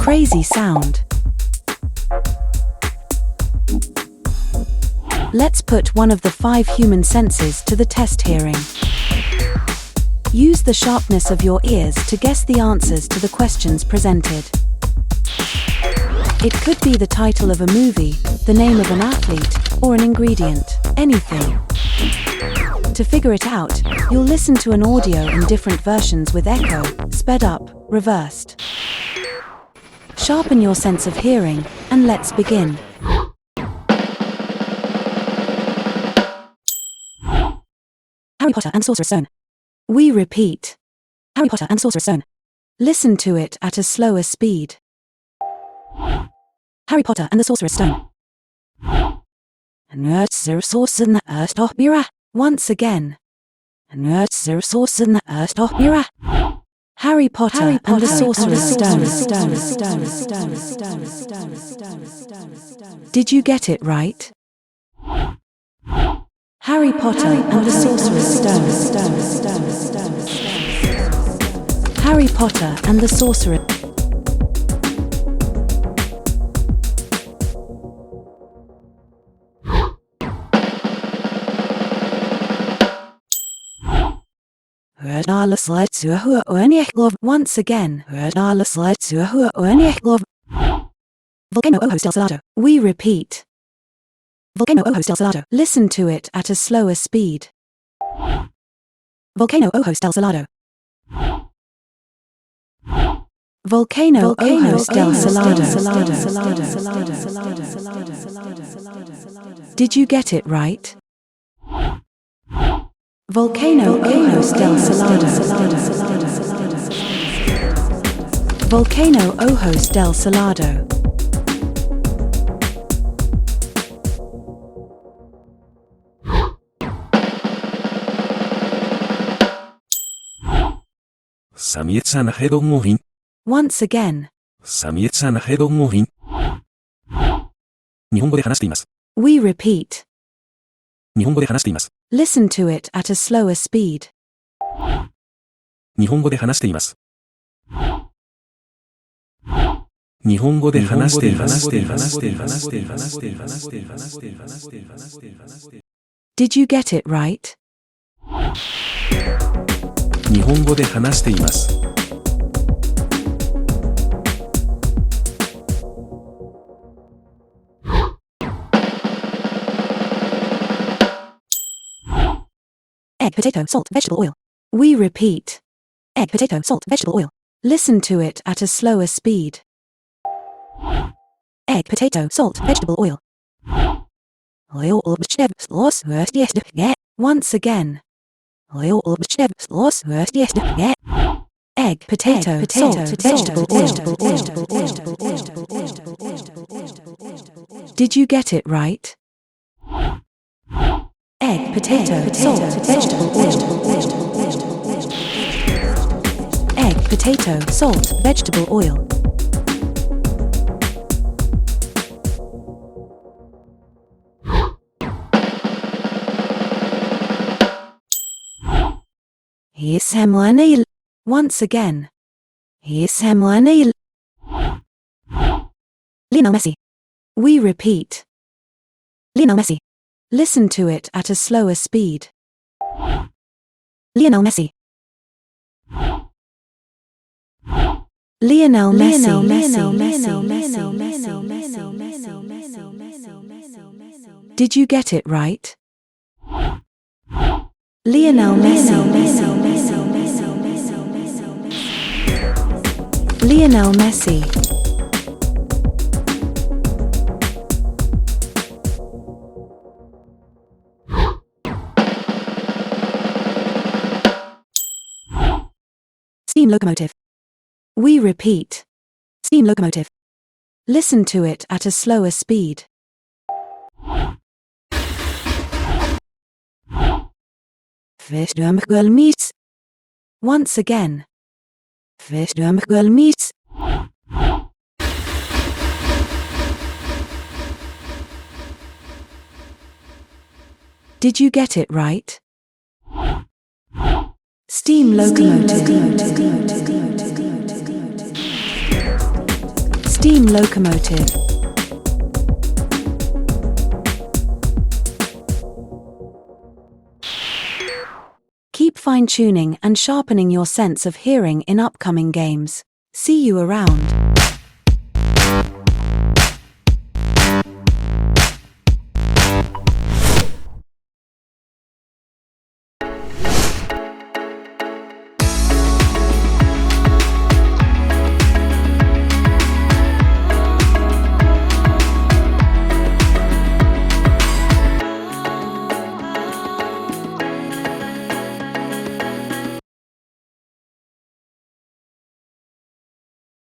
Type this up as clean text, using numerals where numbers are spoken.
Crazy sound. Let's put one of the 5 human senses to the test hearing. Use the sharpness of your ears to guess the answers to the questions presented. It could be the title of a movie, the name of an athlete, or an ingredient, anything. To figure it out, you'll listen to an audio in different versions with echo, sped up, reversed. Sharpen your sense of hearing, and let's begin. Harry Potter and the Sorcerer's Stone. We repeat. Harry Potter and the Sorcerer's Stone. Listen to it at a slower speed. Harry Potter and the Sorcerer's Stone. Once again. Harry Potter and the Sorcerer's Stone. Did you get it right? Harry Potter and the Sorcerer's Stone. Harry Potter and the Sorcerer. Once again. Volcano Ojos del Salado. We repeat. Volcano Ojos del Salado. Listen to it at a slower speed. Volcano Ojos del Salado. Volcano Ojos del Salado. Did you get it right? Volcano Ojos del Salado. Volcano Ojos del Salado. Once again. We repeat. Listen to it at a slower speed. Did you get it right? Egg, potato, salt, vegetable oil. We repeat. Egg, potato, salt, vegetable oil. Listen to it at a slower speed. Egg, potato, salt, vegetable oil. Once again. Egg, potato, salt, vegetable oil. Did you get it right? Egg, potato, salt, vegetable oil. Egg, potato, salt, vegetable oil. Once again. Lionel Messi. We repeat. Lionel Messi. Listen to it at a slower speed. Lionel Messi. Lionel Messi. Did you get it right? Lionel Messi. Lionel Messi. Steam locomotive. We repeat. Steam locomotive. Listen to it at a slower speed. Once again. Did you get it right? Steam locomotive. Steam locomotive. Keep fine-tuning and sharpening your sense of hearing in upcoming games. See you around.